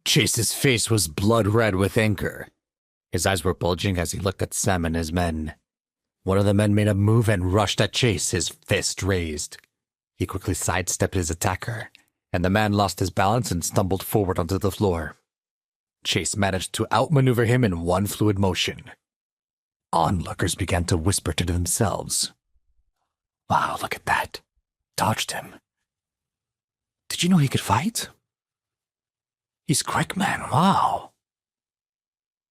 Chase's face was blood red with anger. His eyes were bulging as he looked at Sam and his men. One of the men made a move and rushed at Chase, his fist raised. He quickly sidestepped his attacker, and the man lost his balance and stumbled forward onto the floor. Chase managed to outmaneuver him in one fluid motion. Onlookers began to whisper to themselves. Wow, look at that. Dodged him. Did you know he could fight? He's quick, man. Wow.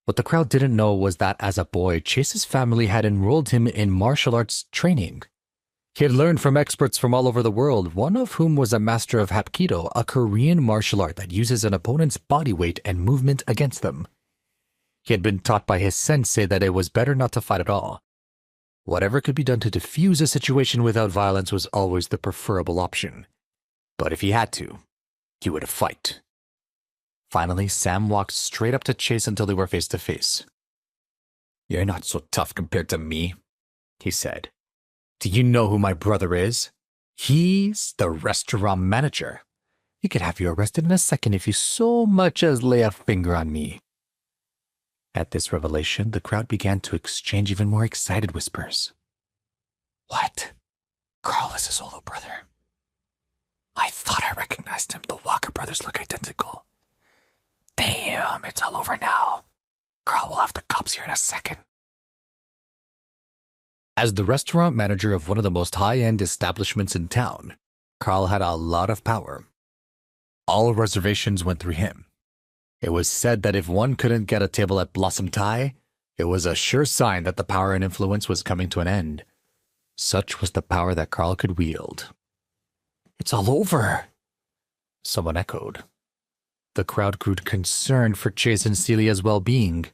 What the crowd didn't know was that as a boy, Chase's family had enrolled him in martial arts training. He had learned from experts from all over the world, one of whom was a master of Hapkido, a Korean martial art that uses an opponent's body weight and movement against them. He had been taught by his sensei that it was better not to fight at all. Whatever could be done to defuse a situation without violence was always the preferable option. But if he had to, he would fight. Finally, Sam walked straight up to Chase until they were face to face. You're not so tough compared to me, he said. Do you know who my brother is? He's the restaurant manager. He could have you arrested in a second if you so much as lay a finger on me. At this revelation, the crowd began to exchange even more excited whispers. What? Carl is his older brother. I thought I recognized him. The Walker brothers look identical. Damn, it's all over now. Carl will have the cops here in a second. As the restaurant manager of one of the most high-end establishments in town, Carl had a lot of power. All reservations went through him. It was said that if one couldn't get a table at Blossom Thai, it was a sure sign that the power and influence was coming to an end. Such was the power that Carl could wield. It's all over, someone echoed. The crowd grew concerned for Chase and Celia's well-being,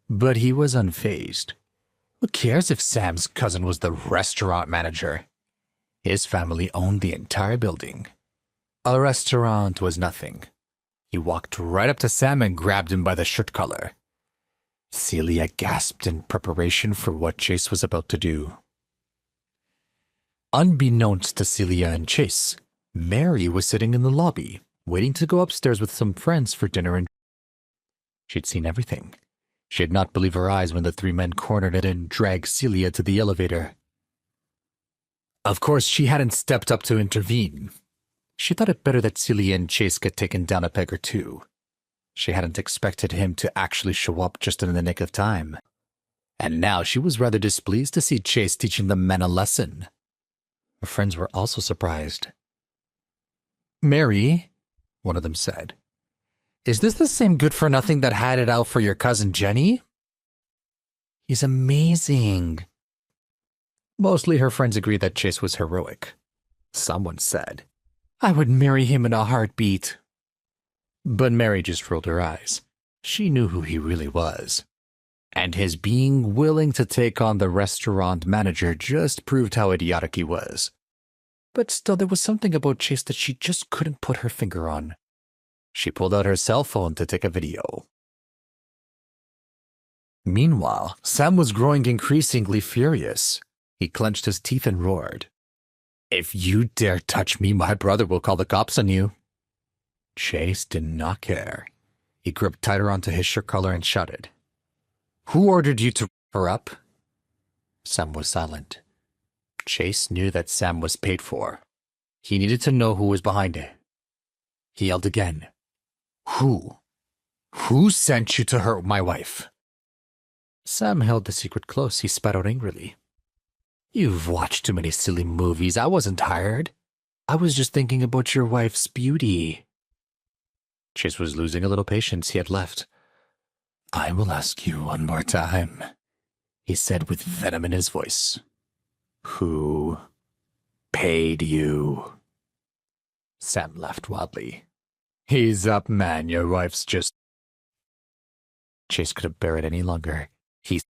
but he was unfazed. Who cares if Sam's cousin was the restaurant manager? His family owned the entire building. A restaurant was nothing. He walked right up to Sam and grabbed him by the shirt collar. Celia gasped in preparation for what Chase was about to do. Unbeknownst to Celia and Chase, Mary was sitting in the lobby, waiting to go upstairs with some friends for dinner, and she'd seen everything. She had not believed her eyes when the three men cornered it and dragged Celia to the elevator. Of course, she hadn't stepped up to intervene. She thought it better that Celia and Chase get taken down a peg or two. She hadn't expected him to actually show up just in the nick of time. And now she was rather displeased to see Chase teaching the men a lesson. Her friends were also surprised. Mary, one of them said, is this the same good-for-nothing that had it out for your cousin Jenny? He's amazing. Mostly her friends agreed that Chase was heroic. Someone said, I would marry him in a heartbeat. But Mary just rolled her eyes. She knew who he really was. And his being willing to take on the restaurant manager just proved how idiotic he was. But still, there was something about Chase that she just couldn't put her finger on. She pulled out her cell phone to take a video. Meanwhile, Sam was growing increasingly furious. He clenched his teeth and roared, If you dare touch me, my brother will call the cops on you. Chase did not care. He gripped tighter onto his shirt collar and shouted, Who ordered you to her up? Sam was silent. Chase knew that Sam was paid for. He needed to know who was behind it. He yelled again, Who? Who sent you to hurt my wife? Sam held the secret close. He spat out angrily. You've watched too many silly movies. I wasn't tired. I was just thinking about your wife's beauty. Chase was losing a little patience. He had left. I will ask you one more time, he said with venom in his voice. Who paid you? Sam laughed wildly. Ease up, man. Your wife's just... Chase couldn't bear it any longer. He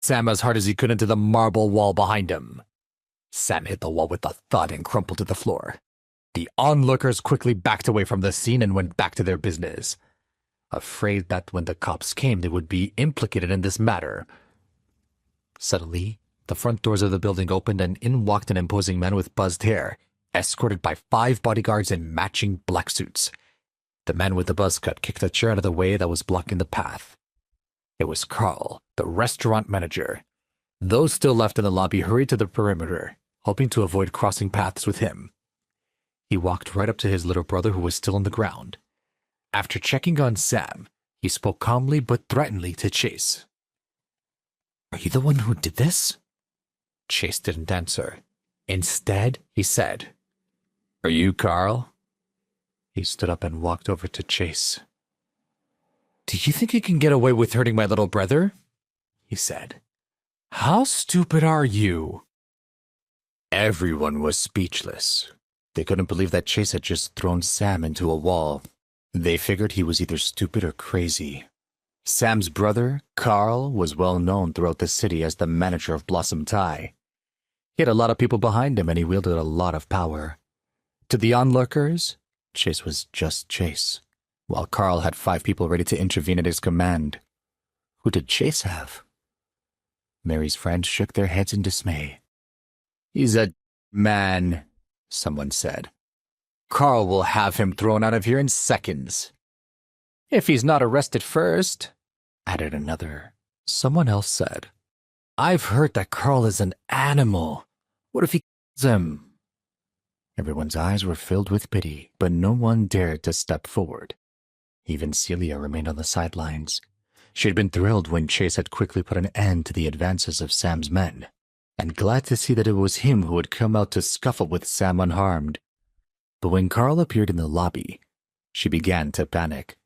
Sam as hard as he could into the marble wall behind him. Sam hit the wall with a thud and crumpled to the floor. The onlookers quickly backed away from the scene and went back to their business, afraid that when the cops came they would be implicated in this matter. Suddenly, the front doors of the building opened and in walked an imposing man with buzzed hair, escorted by 5 bodyguards in matching black suits. The man with the buzz cut kicked a chair out of the way that was blocking the path. It was Carl, the restaurant manager. Those still left in the lobby hurried to the perimeter, hoping to avoid crossing paths with him. He walked right up to his little brother who was still on the ground. After checking on Sam, he spoke calmly but threateningly to Chase. "Are you the one who did this?" Chase didn't answer. Instead, he said, "Are you Carl?" He stood up and walked over to Chase. "Do you think you can get away with hurting my little brother?" he said. "How stupid are you?" Everyone was speechless. They couldn't believe that Chase had just thrown Sam into a wall. They figured he was either stupid or crazy. Sam's brother, Carl, was well known throughout the city as the manager of Blossom Thai. He had a lot of people behind him and he wielded a lot of power. To the onlookers, Chase was just Chase, while Carl had 5 people ready to intervene at his command. Who did Chase have? Mary's friends shook their heads in dismay. "He's a man," someone said. "Carl will have him thrown out of here in seconds." "If he's not arrested first," added another. Someone else said, "I've heard that Carl is an animal. What if he kills him?" Everyone's eyes were filled with pity, but no one dared to step forward. Even Celia remained on the sidelines. She had been thrilled when Chase had quickly put an end to the advances of Sam's men, and glad to see that it was him who had come out to scuffle with Sam unharmed. But when Carl appeared in the lobby, she began to panic.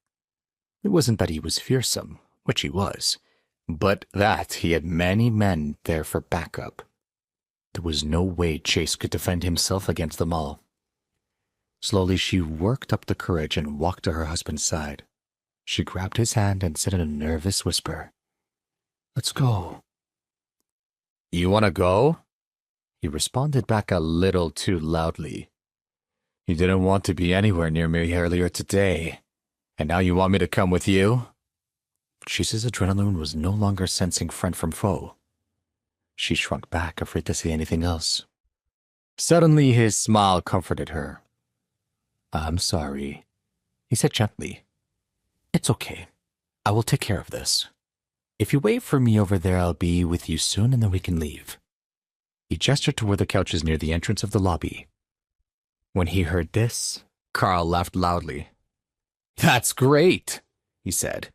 It wasn't that he was fearsome, which he was, but that he had many men there for backup. There was no way Chase could defend himself against them all. Slowly she worked up the courage and walked to her husband's side. She grabbed his hand and said in a nervous whisper, "Let's go." "You want to go?" He responded back a little too loudly. "You didn't want to be anywhere near me earlier today, and now you want me to come with you?" Chase's adrenaline was no longer sensing friend from foe. She shrunk back, afraid to say anything else. Suddenly his smile comforted her. "I'm sorry," he said gently. "It's okay. I will take care of this. If you wait for me over there, I'll be with you soon and then we can leave." He gestured toward the couches near the entrance of the lobby. When he heard this, Carl laughed loudly. "That's great," he said.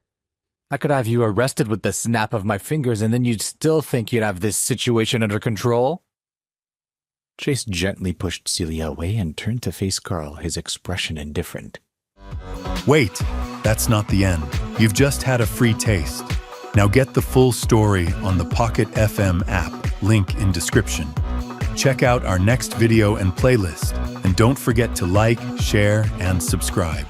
"I could have you arrested with the snap of my fingers and then you'd still think you'd have this situation under control." Chase gently pushed Celia away and turned to face Carl, his expression indifferent. Wait, that's not the end. You've just had a free taste. Now get the full story on the Pocket FM app, link in description. Check out our next video and playlist, and don't forget to like, share, and subscribe.